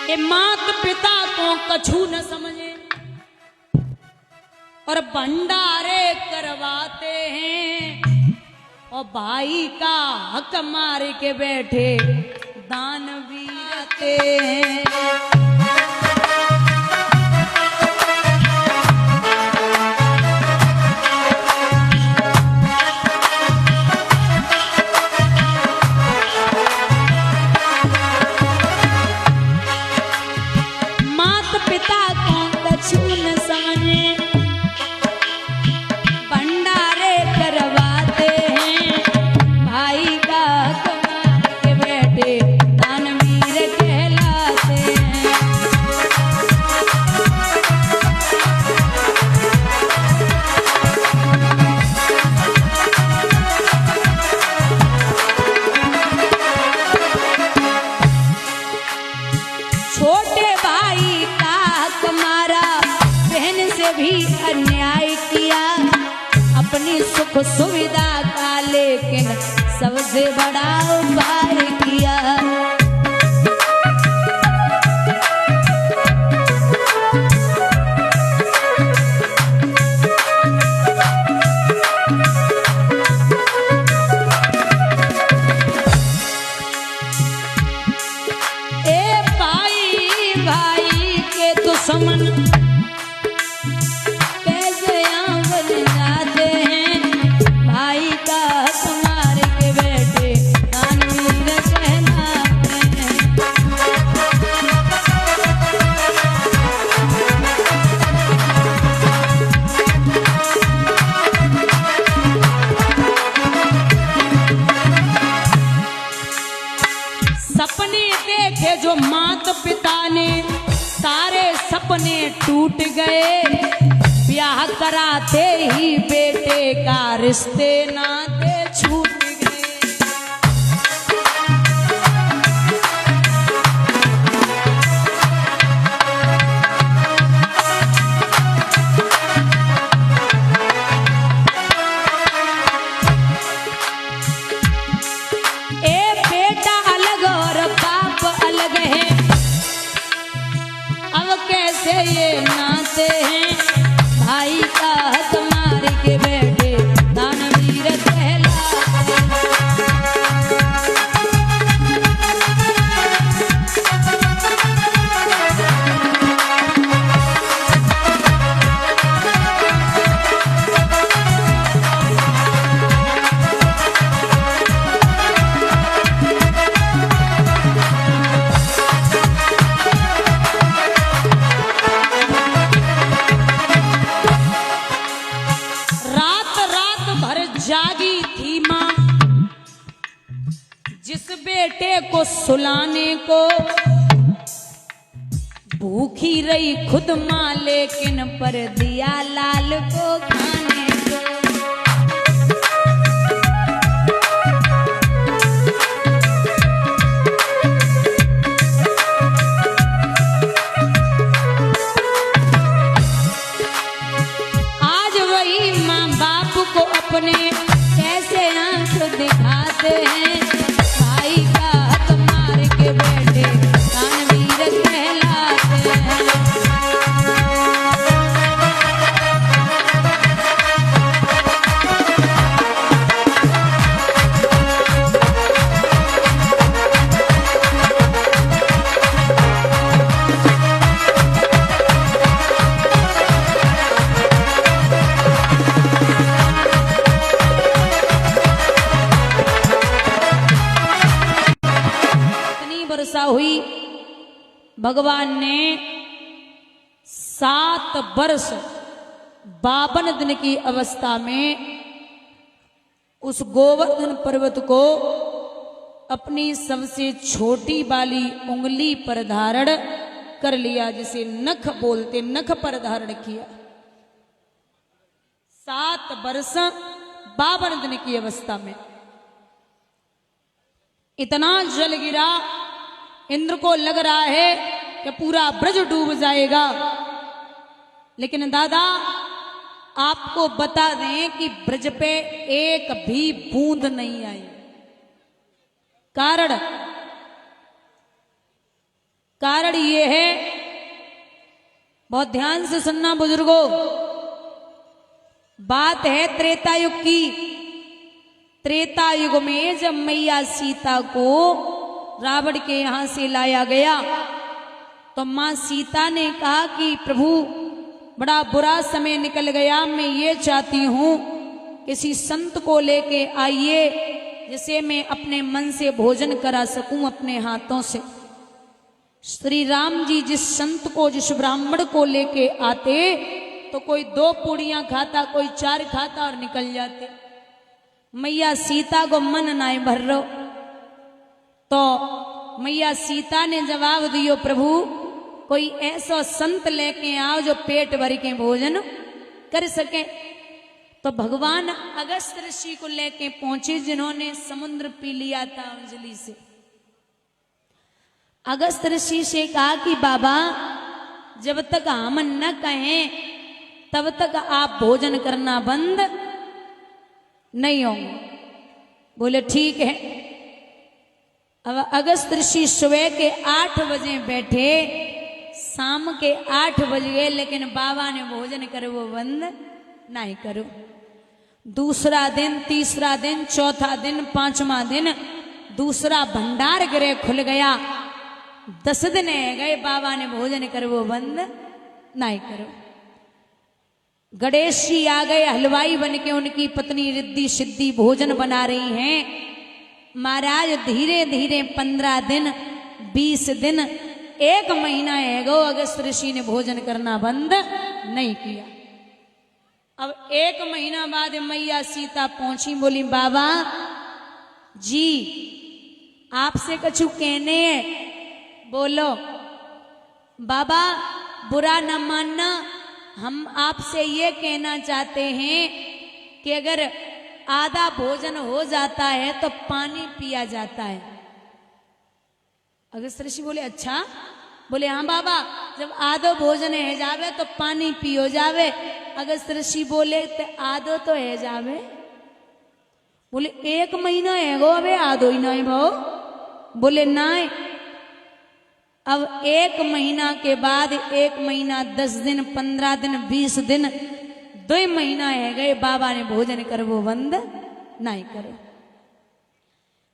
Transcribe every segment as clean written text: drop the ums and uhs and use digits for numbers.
ये मात पिता को कछु न समझे और भंडारे करवाते हैं और भाई का हक मार के बैठे दान भी रहते हैं। सुख सुविधा का लेकिन सबसे बड़ा उपाय किया। ए भाई भाई के दुश्मन जो माता पिता ने सारे सपने टूट गए, ब्याह कराते ही बेटे का रिश्ते नाते छूट गए। ए बेटा अलग और बाप अलग है, अब कैसे ये नाते हैं, भाई का हाथ मार के बैठे दानवीर कहलाते हैं। जागी थी माँ जिस बेटे को सुलाने को, भूखी रही खुद माँ लेकिन पर दिया लाल को खाने को। आज वही माँ बाप को अपने कैसे आंख दिखाते हैं, भाई का हाथ मार के बैठे दानवीर कहलाते हैं। हुई भगवान ने 7 वर्ष 52 दिन की अवस्था में उस गोवर्धन पर्वत को अपनी सबसे छोटी वाली उंगली पर धारण कर लिया, जिसे नख बोलते, नख पर धारण किया। 7 वर्ष 52 दिन की अवस्था में इतना जल गिरा, इंद्र को लग रहा है कि पूरा ब्रज डूब जाएगा। लेकिन दादा आपको बता दें कि ब्रज पे एक भी बूंद नहीं आई। कारण ये है, बहुत ध्यान से सुनना बुजुर्गों, बात है त्रेता युग की। त्रेता युग में जब मैया सीता को रावण के यहां से लाया गया तो मां सीता ने कहा कि प्रभु बड़ा बुरा समय निकल गया, मैं ये चाहती हूं किसी संत को लेके आइए जिसे मैं अपने मन से भोजन करा सकूं अपने हाथों से। श्री राम जी जिस संत को, जिस ब्राह्मण को लेके आते तो कोई 2 पूड़ियां खाता, कोई 4 खाता और निकल जाते। मैया सीता को मन नाय भर रो, तो मैया सीता ने जवाब दियो, प्रभु कोई ऐसा संत लेके आओ जो पेट भर के भोजन कर सके। तो भगवान अगस्त ऋषि को लेके पहुंचे जिन्होंने समुद्र पी लिया था अंजलि से। अगस्त ऋषि से कहा कि बाबा जब तक हम न कहें तब तक आप भोजन करना बंद नहीं होंगे। बोले ठीक है। अब अगस्त ऋषि सुबह के 8 बजे बैठे, शाम के 8 बज गए, लेकिन बाबा ने भोजन करे वो बंद नहीं करो। दूसरा दिन, तीसरा दिन, चौथा दिन, 5वां दिन दूसरा भंडार गृह खुल गया। 10 दिन गए, बाबा ने भोजन करे वो बंद नहीं करो। गणेश जी आ गए हलवाई बन के, उनकी पत्नी रिद्धि सिद्धि भोजन बना रही हैं। महाराज धीरे धीरे 15 दिन, 20 दिन, 1 महीना है गो, अगस्त ऋषि ने भोजन करना बंद नहीं किया। अब 1 महीना बाद मैया सीता पहुंची, बोली बाबा जी आपसे कछु कहने है, बोलो। बाबा बुरा न मानना, हम आपसे ये कहना चाहते हैं कि अगर आधा भोजन हो जाता है तो पानी पिया जाता है। अगस्त ऋषि बोले अच्छा? बोले हाँ बाबा, जब आधो भोजन है जावे तो पानी पियो जावे। अगस्त ऋषि बोले ते आधो तो है जावे। बोले 1 महीना है गो, अबे आधो ही नहीं भाव। बोले नहीं। अब 1 महीना के बाद 1 महीना 10 दिन, 15 दिन, 20 दिन, 2 महीना है गए, बाबा ने भोजन कर वो बंद नहीं करो।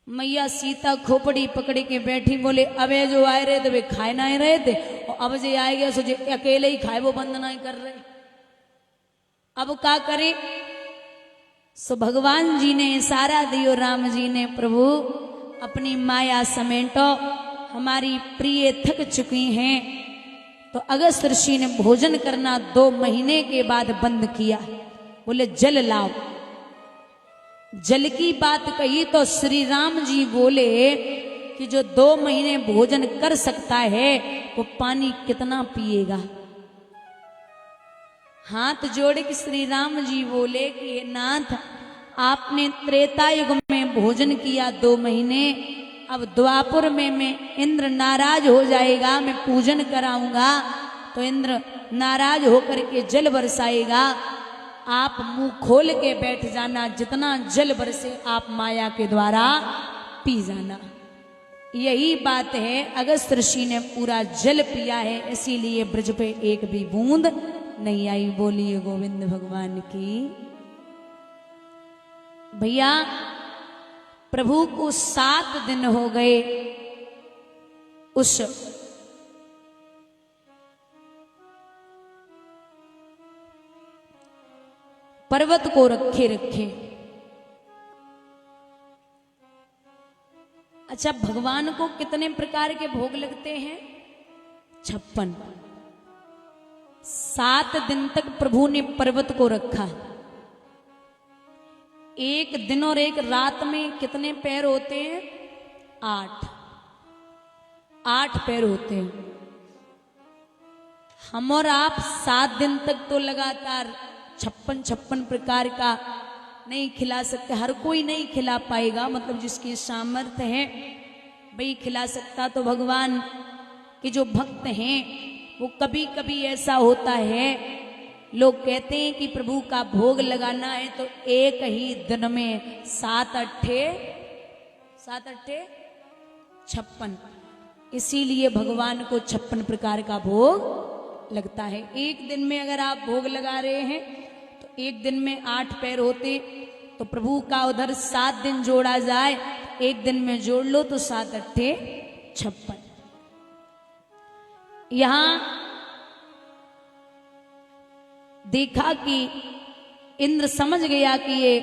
मैया सीता खोपड़ी पकड़ के बैठी, बोले अबे जो आए रहे थे वे खाए नहीं रहे थे, और अब जो आए गए सो अकेले ही खाए वो बंद नहीं कर रहे, अब क्या करें। सो भगवान जी ने इशारा दियो, राम जी ने, प्रभु अपनी माया समेटो, हमारी प्रिय थक चुकी हैं। तो अगस्त ऋषि ने भोजन करना 2 महीने के बाद बंद किया। बोले जल लाओ। जल की बात कही तो श्री राम जी बोले कि जो 2 महीने भोजन कर सकता है वो पानी कितना पिएगा। हाथ जोड़ के श्री राम जी बोले कि हे नाथ, आपने त्रेता युग में भोजन किया 2 महीने, अब द्वापर में मैं इंद्र नाराज हो जाएगा, मैं पूजन कराऊंगा तो इंद्र नाराज होकर के जल बरसाएगा। आप मुंह खोल के बैठ जाना, जितना जल बरसे आप माया के द्वारा पी जाना। यही बात है, अगस्त ऋषि ने पूरा जल पिया है, इसीलिए ब्रज पे एक भी बूंद नहीं आई। बोलिए गोविंद भगवान की। भैया प्रभु को 7 दिन हो गए उस पर्वत को रखे। अच्छा, भगवान को कितने प्रकार के भोग लगते हैं? 56। 7 दिन तक प्रभु ने पर्वत को रखा। 1 दिन और 1 रात में कितने पैर होते हैं? 8 पैर होते हैं। हम और आप 7 दिन तक तो लगातार 56 प्रकार का नहीं खिला सकते। हर कोई नहीं खिला पाएगा, मतलब जिसकी सामर्थ्य है वही खिला सकता। तो भगवान के जो भक्त हैं वो कभी कभी ऐसा होता है, लोग कहते हैं कि प्रभु का भोग लगाना है तो एक ही दिन में 7 अट्ठे 56। इसीलिए भगवान को 56 प्रकार का भोग लगता है। एक दिन में अगर आप भोग लगा रहे हैं तो एक दिन में 8 पैर होते, तो प्रभु का उधर 7 दिन जोड़ा जाए, एक दिन में जोड़ लो तो 7 अट्ठे 56। यहां देखा कि इंद्र समझ गया कि ये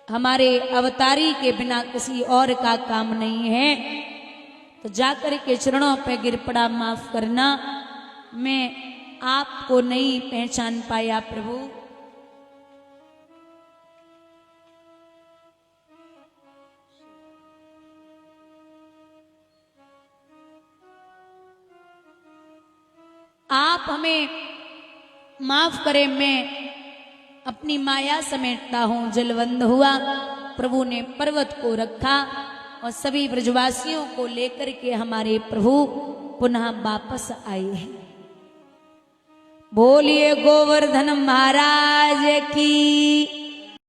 हमारे अवतारी के बिना किसी और का काम नहीं है, तो जाकर के चरणों पे गिर पड़ा, माफ करना, मैं आपको नहीं पहचान पाया प्रभु। आप हमें माफ करें, मैं अपनी माया समेटता हूं। जलवंद हुआ, प्रभु ने पर्वत को रखा और सभी ब्रजवासियों को लेकर के हमारे प्रभु पुनः वापस आए हैं। बोलिए गोवर्धन महाराज की।